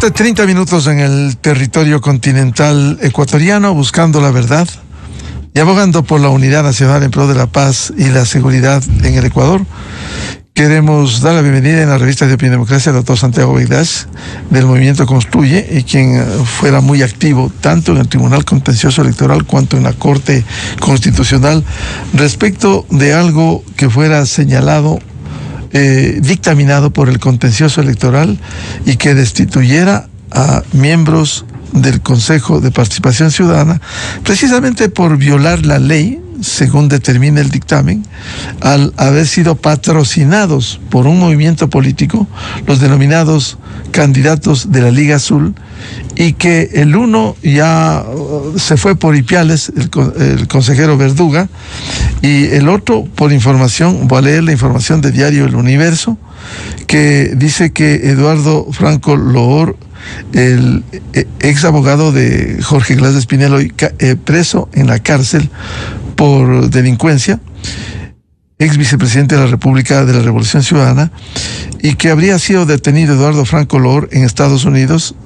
7:30 minutos en el territorio continental ecuatoriano, buscando la verdad y abogando por la unidad nacional en pro de la paz y la seguridad en el Ecuador. Queremos dar la bienvenida en la revista de Opinión y Democracia al doctor Santiago Baidash del Movimiento Construye, y quien fuera muy activo tanto en el Tribunal Contencioso Electoral cuanto en la Corte Constitucional respecto de algo que fuera señalado, dictaminado por el Contencioso Electoral, y que destituyera a miembros del Consejo de Participación Ciudadana precisamente por violar la ley, según determina el dictamen, al haber sido patrocinados por un movimiento político, los denominados candidatos de la Liga Azul, y que el uno ya se fue por Ipiales, el consejero Verduga, y el otro por información. Voy a leer la información de diario El Universo, que dice que Eduardo Franco Loor, el ex abogado de Jorge Glass de Espinel, hoy preso en la cárcel por delincuencia, ex vicepresidente de la República de la Revolución Ciudadana, y que habría sido detenido Eduardo Franco Loor en Estados Unidos,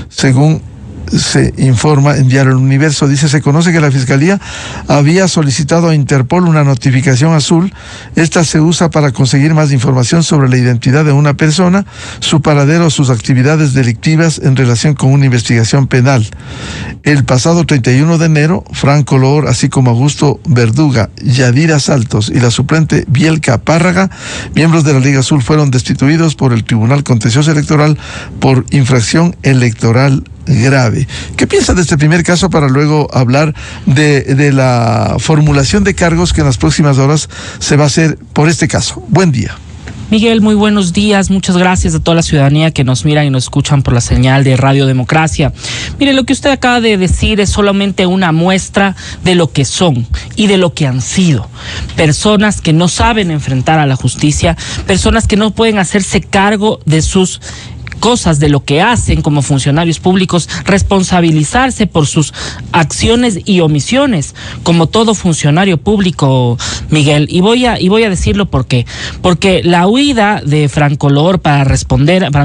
según se informa en Diario El Universo. Dice: se conoce que la Fiscalía había solicitado a Interpol una notificación azul. Esta se usa para conseguir más información sobre la identidad de una persona, su paradero o sus actividades delictivas en relación con una investigación penal. El pasado 31 de enero, Franco Loor, así como Augusto Verduga, Yadira Saltos y la suplente Bielka Párraga, miembros de la Liga Azul, fueron destituidos por el Tribunal Contencioso Electoral por infracción electoral grave. ¿Qué piensa de este primer caso para luego hablar de la formulación de cargos que en las próximas horas se va a hacer por este caso? Buen día. Miguel, muy buenos días. Muchas gracias a toda la ciudadanía que nos mira y nos escuchan por la señal de Radio Democracia. Mire, lo que usted acaba de decir es solamente una muestra de lo que son y de lo que han sido. Personas que no saben enfrentar a la justicia, personas que no pueden hacerse cargo de sus cosas, de lo que hacen como funcionarios públicos, responsabilizarse por sus acciones y omisiones, como todo funcionario público, Miguel. Y voy a decirlo porque la huida de Franco Loor para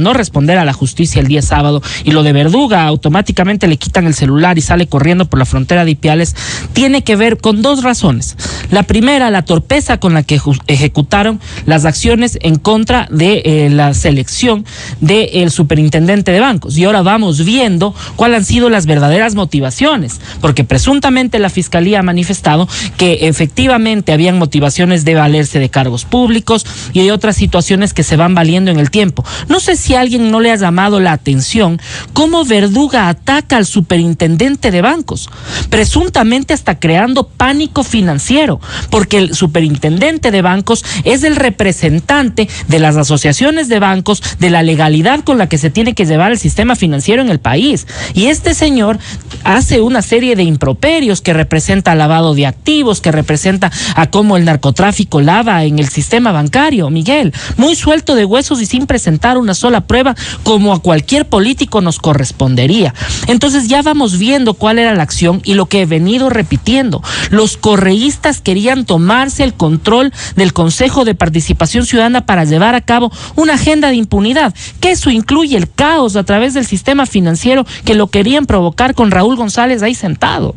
no responder a la justicia el día sábado, y lo de Verduga, automáticamente le quitan el celular y sale corriendo por la frontera de Ipiales, tiene que ver con dos razones. La primera, la torpeza con la que ejecutaron las acciones en contra de la selección del superintendente de bancos, y ahora vamos viendo cuáles han sido las verdaderas motivaciones, porque presuntamente la Fiscalía ha manifestado que efectivamente habían motivaciones de valerse de cargos públicos y de otras situaciones que se van valiendo en el tiempo. No sé si a alguien no le ha llamado la atención cómo Verduga ataca al superintendente de bancos, presuntamente hasta creando pánico financiero, porque el superintendente de bancos es el representante de las asociaciones de bancos, de la legalidad con la que se tiene que llevar el sistema financiero en el país. Y este señor hace una serie de improperios que representa lavado de activos, que representa a cómo el narcotráfico lava en el sistema bancario, Miguel, muy suelto de huesos y sin presentar una sola prueba, como a cualquier político nos correspondería. Entonces ya vamos viendo cuál era la acción, y lo que he venido repitiendo: los correístas querían tomarse el control del Consejo de Participación Ciudadana para llevar a cabo una agenda de impunidad, que eso incluye el caos a través del sistema financiero, que lo querían provocar con Raúl González ahí sentado.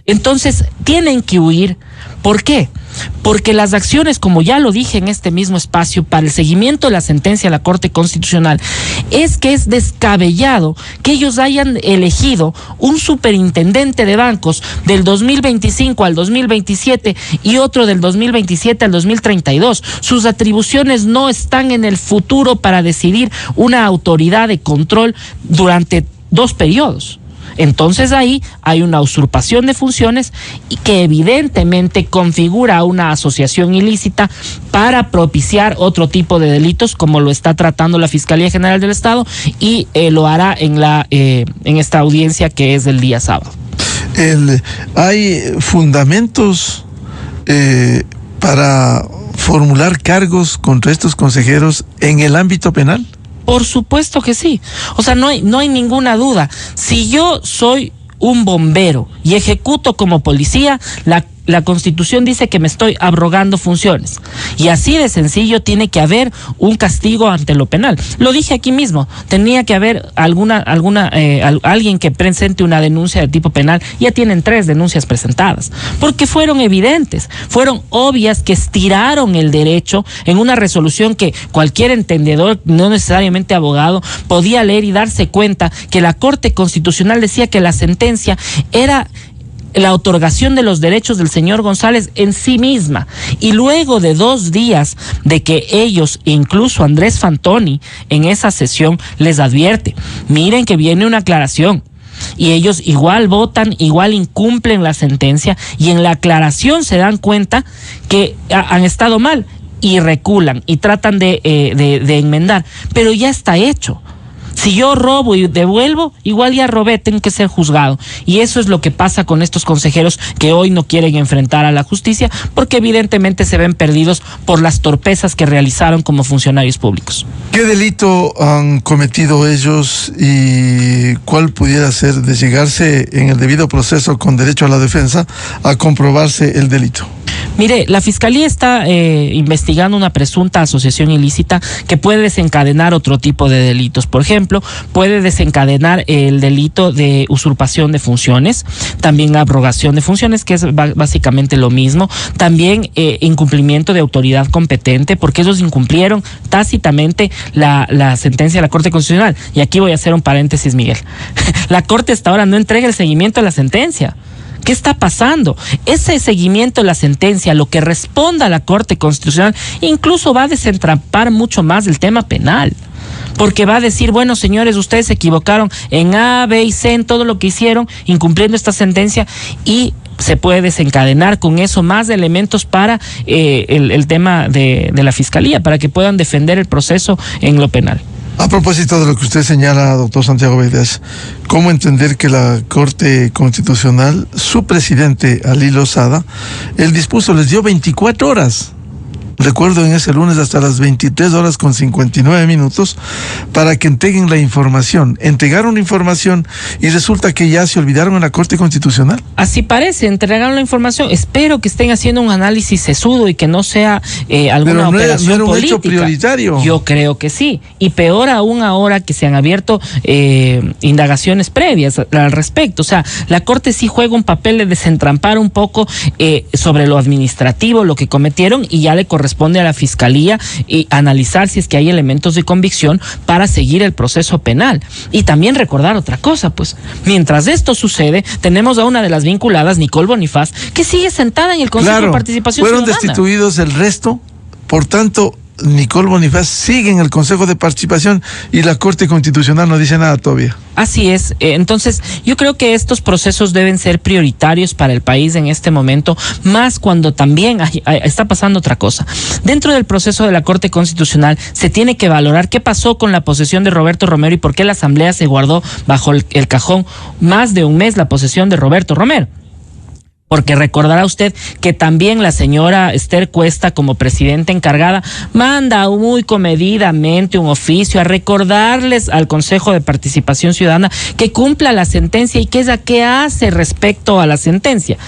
Entonces tienen que huir. ¿Por qué? Porque las acciones, como ya lo dije en este mismo espacio, para el seguimiento de la sentencia de la Corte Constitucional, es que es descabellado que ellos hayan elegido un superintendente de bancos del 2025 al 2027 y otro del 2027 al 2032. Sus atribuciones no están en el futuro para decidir una autoridad de control durante 2 periodos. Entonces ahí hay una usurpación de funciones, y que evidentemente configura una asociación ilícita para propiciar otro tipo de delitos, como lo está tratando la Fiscalía General del Estado, y lo hará en esta audiencia que es el día sábado. ¿Hay fundamentos para formular cargos contra estos consejeros en el ámbito penal? Por supuesto que sí. O sea, no hay ninguna duda. Si yo soy un bombero y ejecuto como policía, la la Constitución dice que me estoy abrogando funciones. Y así de sencillo tiene que haber un castigo ante lo penal. Lo dije aquí mismo, tenía que haber alguien que presente una denuncia de tipo penal. Ya tienen 3 denuncias presentadas, porque fueron evidentes, fueron obvias, que estiraron el derecho en una resolución que cualquier entendedor, no necesariamente abogado, podía leer y darse cuenta que la Corte Constitucional decía que la sentencia era la otorgación de los derechos del señor González en sí misma. Y luego de 2 días de que ellos, incluso Andrés Fantoni, en esa sesión les advierte, miren que viene una aclaración. Y ellos igual votan, igual incumplen la sentencia, y en la aclaración se dan cuenta que han estado mal y reculan y tratan de enmendar, pero ya está hecho. Si yo robo y devuelvo, igual ya robé, tengo que ser juzgado. Y eso es lo que pasa con estos consejeros que hoy no quieren enfrentar a la justicia, porque evidentemente se ven perdidos por las torpezas que realizaron como funcionarios públicos. ¿Qué delito han cometido ellos y cuál pudiera ser, de llegarse en el debido proceso con derecho a la defensa, a comprobarse el delito? Mire, la Fiscalía está investigando una presunta asociación ilícita que puede desencadenar otro tipo de delitos. Por ejemplo, puede desencadenar el delito de usurpación de funciones, también abrogación de funciones, que es básicamente lo mismo, también incumplimiento de autoridad competente, porque ellos incumplieron tácitamente la sentencia de la Corte Constitucional. Y aquí voy a hacer un paréntesis, Miguel. La Corte hasta ahora no entrega el seguimiento a la sentencia. ¿Qué está pasando? Ese seguimiento de la sentencia, lo que responda a la Corte Constitucional, incluso va a desentrampar mucho más el tema penal. Porque va a decir, bueno, señores, ustedes se equivocaron en A, B y C, en todo lo que hicieron, incumpliendo esta sentencia, y se puede desencadenar con eso más elementos para el tema de la Fiscalía, para que puedan defender el proceso en lo penal. A propósito de lo que usted señala, doctor Santiago Beiras, ¿cómo entender que la Corte Constitucional, su presidente, Ali Lozada, él dispuso, les dio 24 horas? Recuerdo en ese lunes hasta las 23:59 para que entreguen la información. Entregaron la información y resulta que ya se olvidaron en la Corte Constitucional. Así parece, entregaron la información. Espero que estén haciendo un análisis sesudo y que no sea alguna operación política. ¿Pero no era un hecho prioritario? Yo creo que sí. Y peor aún ahora que se han abierto indagaciones previas al respecto. O sea, la Corte sí juega un papel de desentrampar un poco sobre lo administrativo, lo que cometieron, y ya le corresponde a la Fiscalía y analizar si es que hay elementos de convicción para seguir el proceso penal. Y también recordar otra cosa, pues, mientras esto sucede, tenemos a una de las vinculadas, Nicole Bonifaz, que sigue sentada en el Consejo de Participación Ciudadana. Fueron destituidos el resto, por tanto, Nicole Bonifaz sigue en el Consejo de Participación y la Corte Constitucional no dice nada todavía. Así es. Entonces, yo creo que estos procesos deben ser prioritarios para el país en este momento, más cuando también está pasando otra cosa. Dentro del proceso de la Corte Constitucional se tiene que valorar qué pasó con la posesión de Roberto Romero y por qué la Asamblea se guardó bajo el cajón más de un mes la posesión de Roberto Romero. Porque recordará usted que también la señora Esther Cuesta, como presidenta encargada, manda muy comedidamente un oficio a recordarles al Consejo de Participación Ciudadana que cumpla la sentencia y que ella qué hace respecto a la sentencia.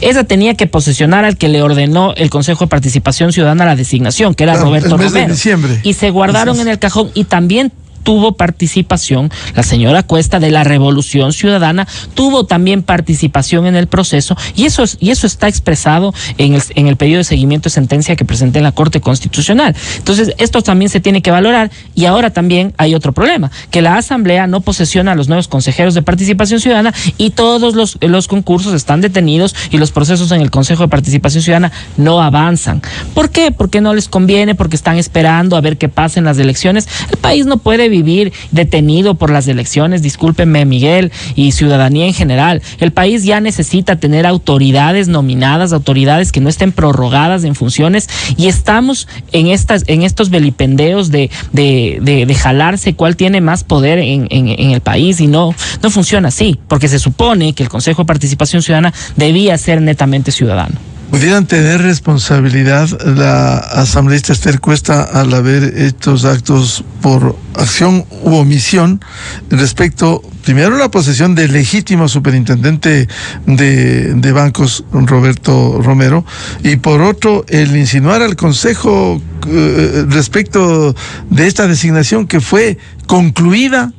Ella tenía que posesionar al que le ordenó el Consejo de Participación Ciudadana la designación, que era Roberto Romero. Y se guardaron en el cajón, y también tuvo participación la señora Cuesta de la Revolución Ciudadana, tuvo también participación en el proceso, y eso está expresado en el pedido de seguimiento de sentencia que presenté en la Corte Constitucional. Entonces, esto también se tiene que valorar. Y ahora también hay otro problema, que la Asamblea no posesiona a los nuevos consejeros de Participación Ciudadana y todos los concursos están detenidos y los procesos en el Consejo de Participación Ciudadana no avanzan. ¿Por qué? Porque no les conviene, porque están esperando a ver qué pasa en las elecciones. El país no puede vivir detenido por las elecciones, discúlpenme, Miguel, y ciudadanía en general. El país ya necesita tener autoridades nominadas, autoridades que no estén prorrogadas en funciones, y estamos en estos vilipendeos de jalarse cuál tiene más poder en el país, y no funciona así, porque se supone que el Consejo de Participación Ciudadana debía ser netamente ciudadano. ¿Pudieran tener responsabilidad la asambleísta Esther Cuesta al haber estos actos por acción u omisión respecto, primero, la posesión del legítimo superintendente de bancos, Roberto Romero, y por otro, el insinuar al Consejo respecto de esta designación que fue concluida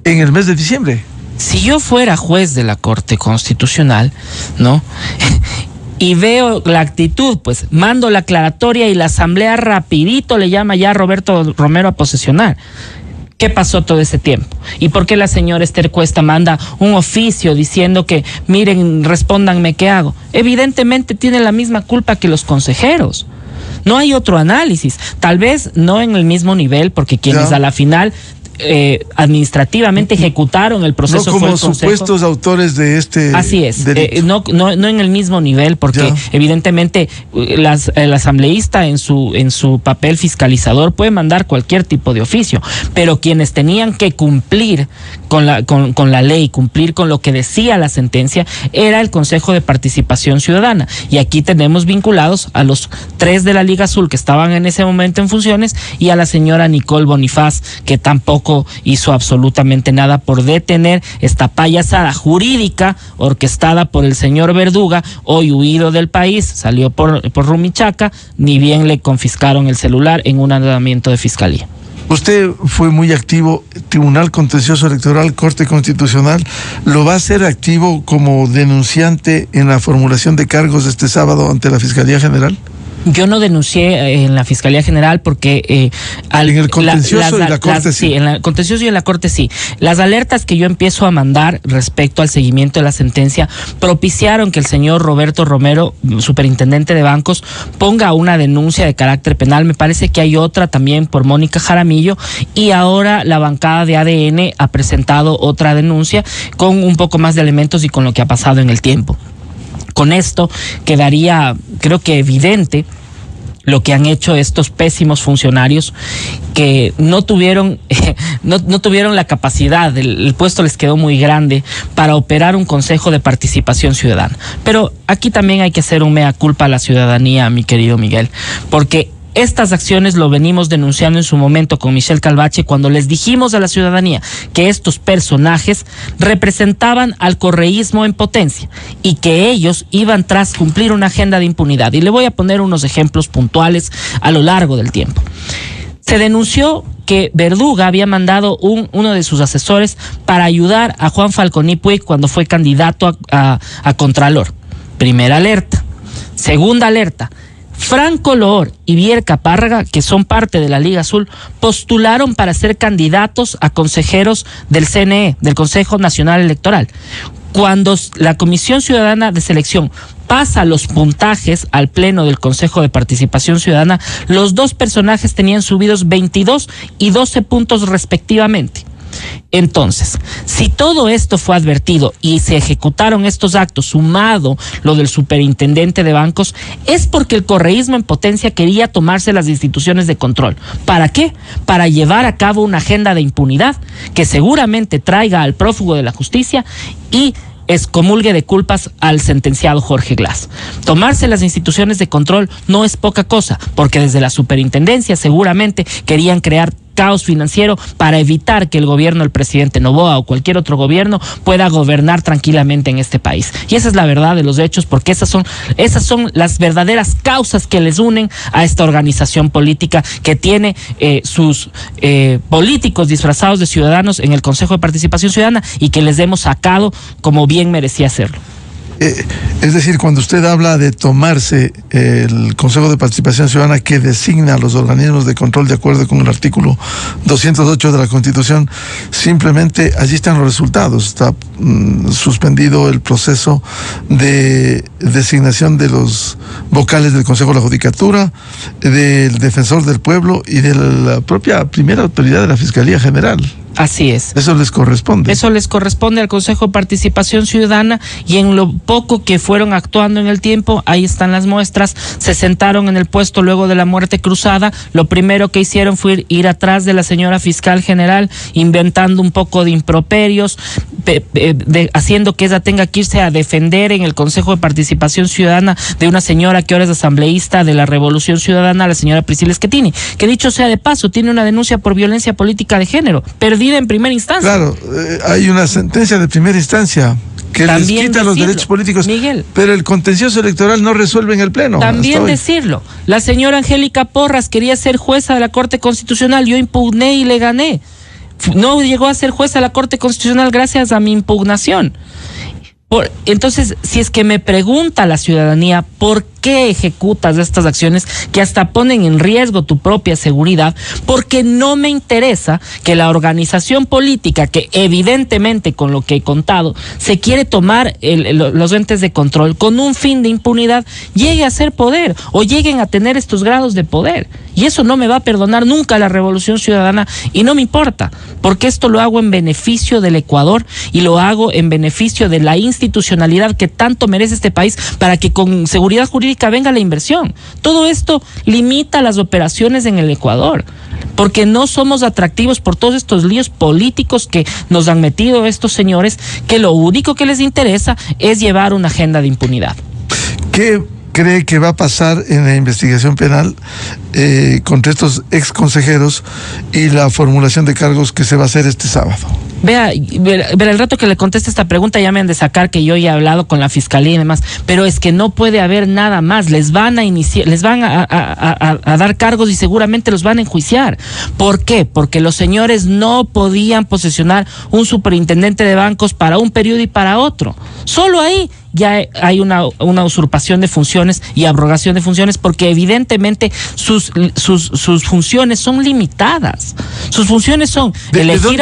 en el mes de diciembre? Si yo fuera juez de la Corte Constitucional, ¿no? Y veo la actitud, pues mando la aclaratoria y la asamblea rapidito le llama ya a Roberto Romero a posesionar. ¿Qué pasó todo ese tiempo? ¿Y por qué la señora Esther Cuesta manda un oficio diciendo que, miren, respóndanme qué hago? Evidentemente tiene la misma culpa que los consejeros. No hay otro análisis. Tal vez no en el mismo nivel, porque quienes a la final administrativamente ejecutaron el proceso. No como supuestos autores de este. Así es, no en el mismo nivel, porque evidentemente el asambleísta en su papel fiscalizador puede mandar cualquier tipo de oficio, pero quienes tenían que cumplir con la ley, cumplir con lo que decía la sentencia, era el Consejo de Participación Ciudadana. Y aquí tenemos vinculados a los 3 de la Liga Azul que estaban en ese momento en funciones y a la señora Nicole Bonifaz, que tampoco hizo absolutamente nada por detener esta payasada jurídica orquestada por el señor Verduga, hoy huido del país, salió por Rumichaca, ni bien le confiscaron el celular en un andamiento de fiscalía. Usted fue muy activo, Tribunal Contencioso Electoral, Corte Constitucional. ¿Lo va a hacer activo como denunciante en la formulación de cargos este sábado ante la Fiscalía General? Yo no denuncié en la Fiscalía General porque en el contencioso y la Corte sí. Sí, en el contencioso y en la Corte sí. Las alertas que yo empiezo a mandar respecto al seguimiento de la sentencia propiciaron que el señor Roberto Romero, superintendente de bancos, ponga una denuncia de carácter penal. Me parece que hay otra también por Mónica Jaramillo, y ahora la bancada de ADN ha presentado otra denuncia con un poco más de elementos y con lo que ha pasado en el tiempo. Con esto quedaría, creo que evidente, lo que han hecho estos pésimos funcionarios que no tuvieron la capacidad, el puesto les quedó muy grande para operar un Consejo de Participación Ciudadana. Pero aquí también hay que hacer un mea culpa a la ciudadanía, mi querido Miguel, porque estas acciones lo venimos denunciando en su momento con Michelle Calvache, cuando les dijimos a la ciudadanía que estos personajes representaban al correísmo en potencia y que ellos iban tras cumplir una agenda de impunidad. Y le voy a poner unos ejemplos puntuales a lo largo del tiempo. Se denunció que Verduga había mandado uno de sus asesores para ayudar a Juan Falconi Puig cuando fue candidato a Contralor. Primera alerta. Segunda alerta. Franco Loor y Bierka Párraga, que son parte de la Liga Azul, postularon para ser candidatos a consejeros del CNE, del Consejo Nacional Electoral. Cuando la Comisión Ciudadana de Selección pasa los puntajes al Pleno del Consejo de Participación Ciudadana, los dos personajes tenían subidos 22 y 12 puntos respectivamente. Entonces, si todo esto fue advertido y se ejecutaron estos actos, sumado lo del superintendente de bancos, es porque el correísmo en potencia quería tomarse las instituciones de control. ¿Para qué? Para llevar a cabo una agenda de impunidad que seguramente traiga al prófugo de la justicia y excomulgue de culpas al sentenciado Jorge Glass. Tomarse las instituciones de control no es poca cosa, porque desde la superintendencia seguramente querían crear caos financiero para evitar que el gobierno del presidente Noboa o cualquier otro gobierno pueda gobernar tranquilamente en este país. Y esa es la verdad de los hechos, porque esas son las verdaderas causas que les unen a esta organización política que tiene sus políticos disfrazados de ciudadanos en el Consejo de Participación Ciudadana y que les hemos sacado como bien merecía hacerlo. Es decir, cuando usted habla de tomarse el Consejo de Participación Ciudadana que designa a los organismos de control de acuerdo con el artículo 208 de la Constitución, simplemente allí están los resultados. Está suspendido el proceso de designación de los vocales del Consejo de la Judicatura, del Defensor del Pueblo y de la propia primera autoridad de la Fiscalía General. Así es. Eso les corresponde. Eso les corresponde al Consejo de Participación Ciudadana, y en lo poco que fue fueron actuando en el tiempo, ahí están las muestras, se sentaron en el puesto luego de la muerte cruzada, lo primero que hicieron fue ir atrás de la señora fiscal general, inventando un poco de improperios, haciendo que ella tenga que irse a defender en el Consejo de Participación Ciudadana de una señora que ahora es asambleísta de la Revolución Ciudadana, la señora Priscila Schettini, que dicho sea de paso, tiene una denuncia por violencia política de género, perdida en primera instancia. Claro, hay una sentencia de primera instancia que también les quita los derechos políticos, Miguel, pero el contencioso electoral no resuelve en el Pleno. También decirlo, la señora Angélica Porras quería ser jueza de la Corte Constitucional, yo impugné y le gané. No llegó a ser jueza de la Corte Constitucional gracias a mi impugnación. Entonces, si es que me pregunta la ciudadanía por qué ejecutas estas acciones que hasta ponen en riesgo tu propia seguridad, porque no me interesa que la organización política, que evidentemente con lo que he contado, se quiere tomar los entes de control con un fin de impunidad, llegue a ser poder o lleguen a tener estos grados de poder. Y eso no me va a perdonar nunca la Revolución Ciudadana y no me importa, porque esto lo hago en beneficio del Ecuador y lo hago en beneficio de la institucionalidad que tanto merece este país para que con seguridad jurídica venga la inversión. Todo esto limita las operaciones en el Ecuador, porque no somos atractivos por todos estos líos políticos que nos han metido estos señores, que lo único que les interesa es llevar una agenda de impunidad. ¿Qué cree que va a pasar en la investigación penal contra estos ex consejeros y la formulación de cargos que se va a hacer este sábado? Vea, el rato que le conteste esta pregunta ya me han de sacar que yo ya he hablado con la fiscalía y demás, pero es que no puede haber nada más. Les van a dar cargos y seguramente los van a enjuiciar. ¿Por qué? Porque los señores no podían posesionar un superintendente de bancos para un periodo y para otro. Solo ahí ya hay una usurpación de funciones y abrogación de funciones, porque evidentemente sus funciones son limitadas. Sus funciones son elegir.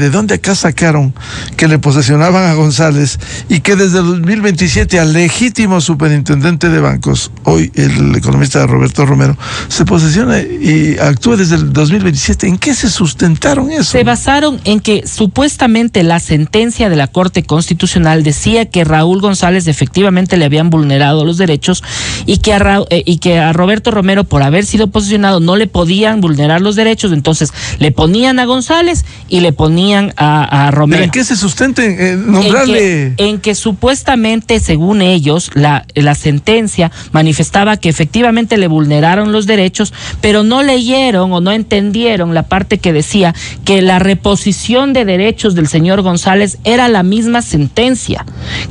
¿De dónde acá sacaron que le posesionaban a González y que desde el 2027 al legítimo superintendente de bancos, hoy el economista Roberto Romero, se posesiona y actúa desde el 2027? ¿En qué se sustentaron eso? Se basaron en que supuestamente la sentencia de la Corte Constitucional decía que Raúl González efectivamente le habían vulnerado los derechos y que a Roberto Romero, por haber sido posesionado, no le podían vulnerar los derechos. Entonces le ponían a González y le ponían a Romero. ¿Pero en qué se sustenten? Nombrarle. En que supuestamente, según ellos, la sentencia manifestaba que efectivamente le vulneraron los derechos, pero no leyeron o no entendieron la parte que decía que la reposición de derechos del señor González era la misma sentencia.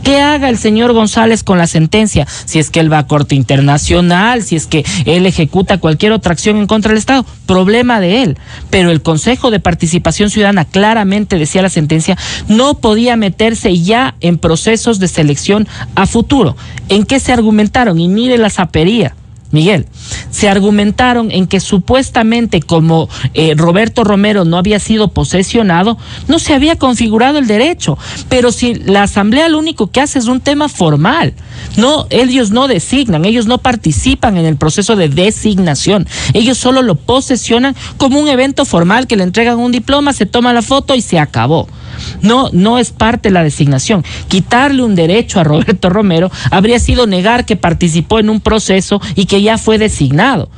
¿Qué haga el señor González con la sentencia? Si es que él va a Corte Internacional, si es que él ejecuta cualquier otra acción en contra del Estado, problema de él. Pero el Consejo de Participación Ciudadana, claramente decía la sentencia, no podía meterse ya en procesos de selección a futuro. ¿En qué se argumentaron? Y mire la sapería, Miguel, se argumentaron en que supuestamente como Roberto Romero no había sido posesionado, no se había configurado el derecho, pero si la asamblea lo único que hace es un tema formal, no, ellos no designan, ellos no participan en el proceso de designación, ellos solo lo posesionan como un evento formal que le entregan un diploma, se toma la foto y se acabó. No es parte de la designación. Quitarle un derecho a Roberto Romero habría sido negar que participó en un proceso y que ya fue designado.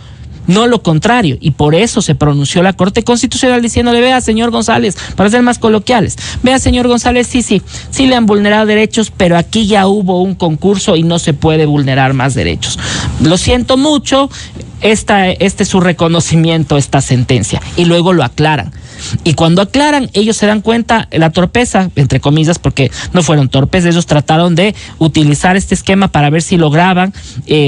No lo contrario, y por eso se pronunció la Corte Constitucional diciéndole: vea, señor González, para ser más coloquiales, vea, señor González, sí le han vulnerado derechos, pero aquí ya hubo un concurso y no se puede vulnerar más derechos. Lo siento mucho, este es su reconocimiento, esta sentencia, y luego lo aclaran. Y cuando aclaran, ellos se dan cuenta la torpeza, entre comillas, porque no fueron torpes, ellos trataron de utilizar este esquema para ver si lograban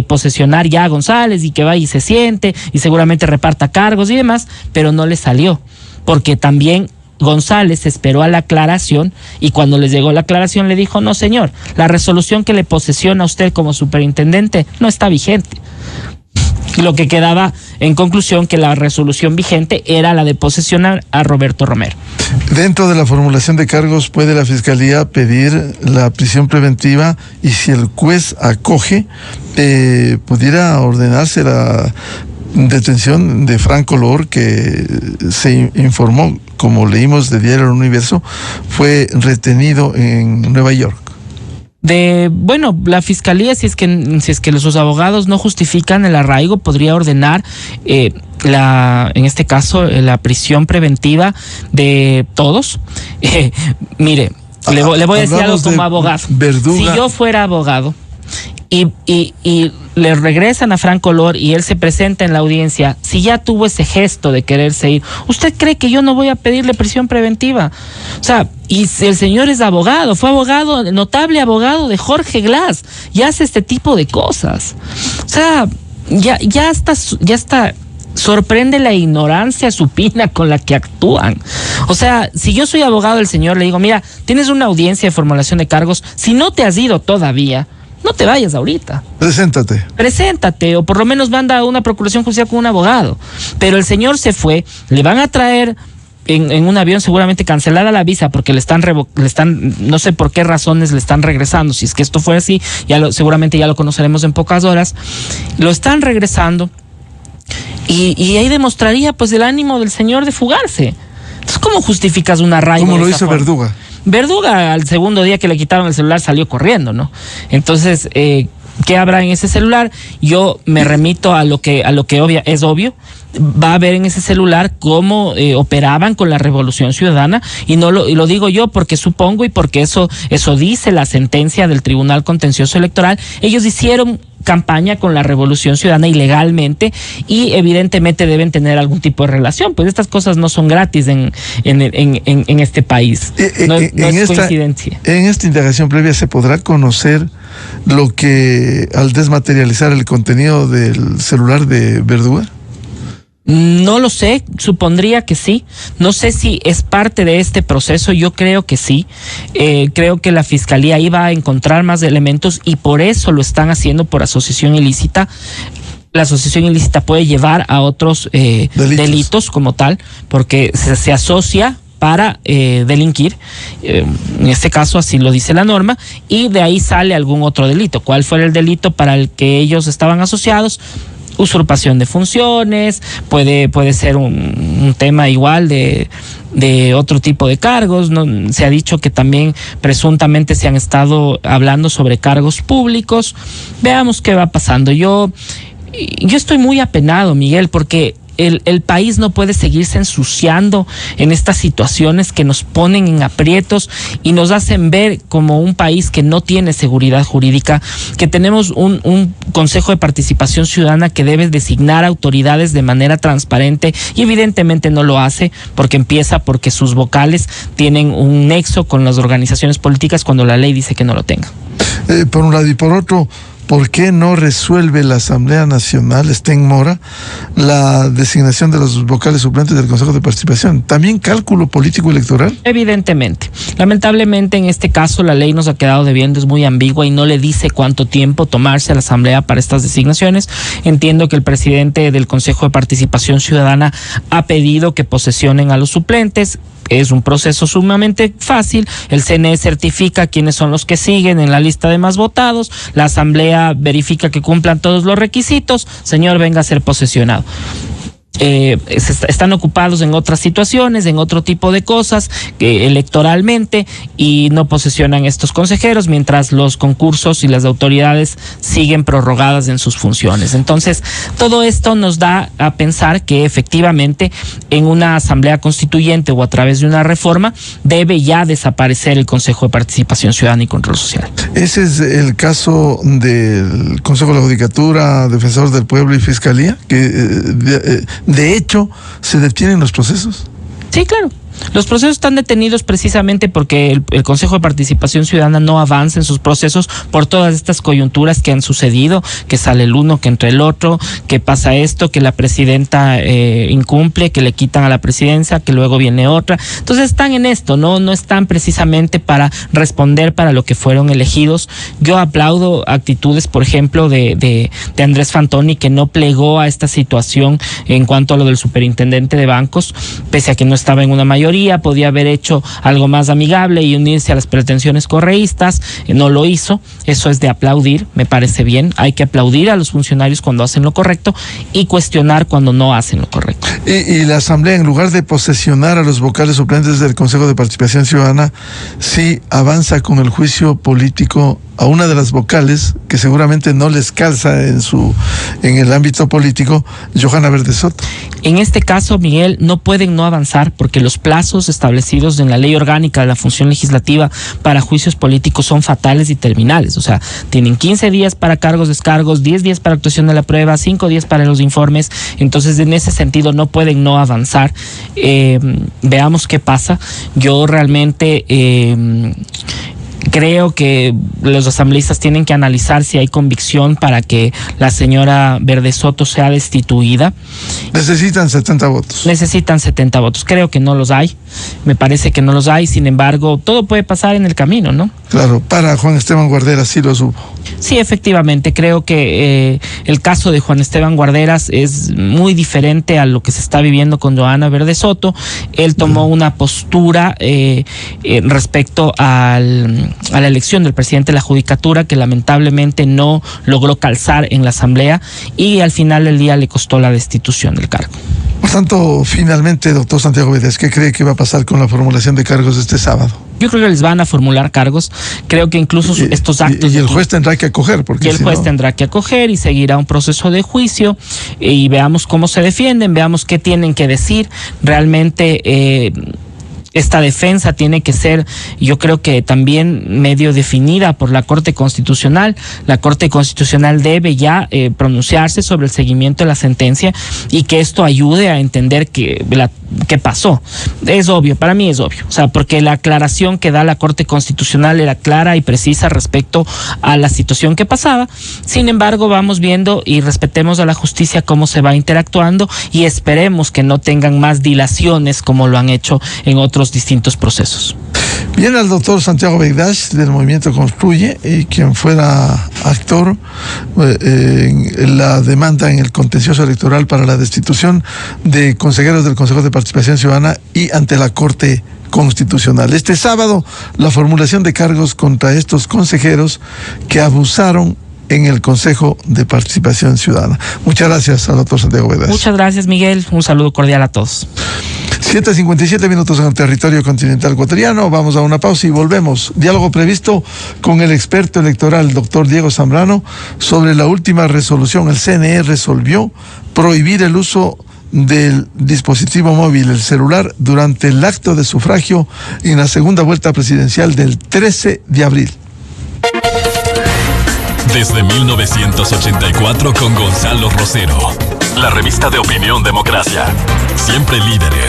posesionar ya a González y que vaya y se siente y seguramente reparta cargos y demás, pero no les salió, porque también González esperó a la aclaración y cuando les llegó la aclaración le dijo: no, señor, la resolución que le posesiona a usted como superintendente no está vigente. Lo que quedaba en conclusión que la resolución vigente era la de posesionar a Roberto Romero. Dentro de la formulación de cargos, ¿puede la Fiscalía pedir la prisión preventiva y si el juez acoge, pudiera ordenarse la detención de Franco Lor, que se informó, como leímos de Diario El Universo, fue retenido en Nueva York? Bueno, la fiscalía, si es que sus abogados no justifican el arraigo, podría ordenar en este caso la prisión preventiva de todos. Mire, le voy a decir algo como abogado. Verduga. Si yo fuera abogado y le regresan a Franco Lor y él se presenta en la audiencia, si ya tuvo ese gesto de quererse ir, ¿usted cree que yo no voy a pedirle prisión preventiva? O sea, y el señor es abogado, fue abogado, notable abogado de Jorge Glass, y hace este tipo de cosas. O sea, ya está. Sorprende la ignorancia supina con la que actúan. O sea, si yo soy abogado del señor, le digo, mira, tienes una audiencia de formulación de cargos, si no te has ido todavía, no te vayas ahorita. Preséntate, o por lo menos manda a una procuración judicial con un abogado. Pero el señor se fue, le van a traer en un avión seguramente cancelada la visa porque le están no sé por qué razones le están regresando. Si es que esto fue así, seguramente ya lo conoceremos en pocas horas. Lo están regresando y ahí demostraría pues el ánimo del señor de fugarse. Entonces, ¿cómo justificas un arraigo? ¿Cómo lo hizo Verduga? Verduga al segundo día que le quitaron el celular salió corriendo, ¿no? Entonces, ¿qué habrá en ese celular? Yo me remito a lo que es obvio. Va a ver en ese celular cómo operaban con la Revolución Ciudadana, y lo digo yo porque supongo y porque eso dice la sentencia del Tribunal Contencioso Electoral. Ellos hicieron campaña con la Revolución Ciudadana ilegalmente y evidentemente deben tener algún tipo de relación, pues estas cosas no son gratis en este país. No es coincidencia. En esta indagación previa se podrá conocer lo que al desmaterializar el contenido del celular de Verduga. No lo sé, supondría que sí. No sé si es parte de este proceso, yo creo que sí. Creo que la fiscalía iba a encontrar más elementos y por eso lo están haciendo por asociación ilícita. La asociación ilícita puede llevar a otros delitos como tal, porque se asocia para delinquir, en este caso así lo dice la norma, y de ahí sale algún otro delito. ¿Cuál fue el delito para el que ellos estaban asociados? Usurpación de funciones, puede ser un tema igual de otro tipo de cargos, ¿no? Se ha dicho que también presuntamente se han estado hablando sobre cargos públicos. Veamos qué va pasando. Yo estoy muy apenado, Miguel, porque el país no puede seguirse ensuciando en estas situaciones que nos ponen en aprietos y nos hacen ver como un país que no tiene seguridad jurídica, que tenemos un Consejo de Participación Ciudadana que debe designar autoridades de manera transparente y evidentemente no lo hace porque sus vocales tienen un nexo con las organizaciones políticas cuando la ley dice que no lo tengan. Por un lado y por otro, ¿por qué no resuelve la Asamblea Nacional, está en mora, la designación de los vocales suplentes del Consejo de Participación? ¿También cálculo político electoral? Evidentemente. Lamentablemente en este caso la ley nos ha quedado debiendo, es muy ambigua y no le dice cuánto tiempo tomarse a la Asamblea para estas designaciones. Entiendo que el presidente del Consejo de Participación Ciudadana ha pedido que posesionen a los suplentes. Es un proceso sumamente fácil. El CNE certifica quiénes son los que siguen en la lista de más votados. La Asamblea verifica que cumplan todos los requisitos. Señor, venga a ser posesionado. Están ocupados en otras situaciones, en otro tipo de cosas electoralmente, y no posesionan estos consejeros mientras los concursos y las autoridades siguen prorrogadas en sus funciones. Entonces, todo esto nos da a pensar que efectivamente en una asamblea constituyente o a través de una reforma debe ya desaparecer el Consejo de Participación Ciudadana y Control Social. Ese es el caso del Consejo de la Judicatura, Defensor del Pueblo y Fiscalía, que de hecho, ¿se detienen los procesos? Sí, claro. Los procesos están detenidos precisamente porque el Consejo de Participación Ciudadana no avanza en sus procesos por todas estas coyunturas que han sucedido, que sale el uno, que entre el otro, que pasa esto, que la presidenta incumple, que le quitan a la presidencia, que luego viene otra. Entonces están en esto, no están precisamente para responder para lo que fueron elegidos. Yo aplaudo actitudes, por ejemplo, de Andrés Fantoni, que no plegó a esta situación en cuanto a lo del superintendente de bancos, pese a que no estaba en una mayoría. Podía haber hecho algo más amigable y unirse a las pretensiones correístas, no lo hizo. Eso es de aplaudir, me parece bien. Hay que aplaudir a los funcionarios cuando hacen lo correcto y cuestionar cuando no hacen lo correcto. Y la Asamblea, en lugar de posesionar a los vocales suplentes del Consejo de Participación Ciudadana, sí avanza con el juicio político a una de las vocales que seguramente no les calza en el ámbito político, Johanna Verde Soto. En este caso, Miguel, no pueden no avanzar porque los plazos establecidos en la Ley Orgánica de la Función Legislativa para juicios políticos son fatales y terminales. O sea, tienen 15 días para cargos, descargos, 10 días para actuación de la prueba, 5 días para los informes. Entonces, en ese sentido, no pueden no avanzar. Veamos qué pasa. Yo realmente creo que los asambleístas tienen que analizar si hay convicción para que la señora Verde Soto sea destituida. Necesitan 70 votos. Necesitan 70 votos. Creo que no los hay. Me parece que no los hay. Sin embargo, todo puede pasar en el camino, ¿no? Claro, para Juan Esteban Guarderas sí los hubo. Sí, efectivamente. Creo que el caso de Juan Esteban Guarderas es muy diferente a lo que se está viviendo con Johanna Verde Soto. Él tomó una postura respecto a la elección del presidente de la Judicatura que lamentablemente no logró calzar en la Asamblea y al final del día le costó la destitución del cargo. Por tanto, finalmente, doctor Santiago Vegas, ¿qué cree que va a pasar con la formulación de cargos este sábado? Yo creo que les van a formular cargos. Creo que incluso estos actos... Y el juez tendrá que acoger. Porque y el juez tendrá que acoger y seguirá un proceso de juicio y veamos cómo se defienden, veamos qué tienen que decir. Realmente... esta defensa tiene que ser, yo creo que también medio definida por la Corte Constitucional. La Corte Constitucional debe ya pronunciarse sobre el seguimiento de la sentencia y que esto ayude a entender qué pasó. Es obvio, para mí es obvio. O sea, porque la aclaración que da la Corte Constitucional era clara y precisa respecto a la situación que pasaba. Sin embargo, vamos viendo y respetemos a la justicia cómo se va interactuando y esperemos que no tengan más dilaciones como lo han hecho en otros distintos procesos. Viene al doctor Santiago Begdash del Movimiento Construye, quien fuera actor en la demanda en el contencioso electoral para la destitución de consejeros del Consejo de Participación Ciudadana y ante la Corte Constitucional. Este sábado, la formulación de cargos contra estos consejeros que abusaron en el Consejo de Participación Ciudadana. Muchas gracias al doctor Santiago Begdash. Muchas gracias, Miguel. Un saludo cordial a todos. 7:57 en el territorio continental ecuatoriano. Vamos a una pausa y volvemos. Diálogo previsto con el experto electoral, doctor Diego Zambrano, sobre la última resolución. El CNE resolvió prohibir el uso del dispositivo móvil, el celular, durante el acto de sufragio en la segunda vuelta presidencial del 13 de abril. Desde 1984 con Gonzalo Rosero. La revista de Opinión Democracia. Siempre líderes.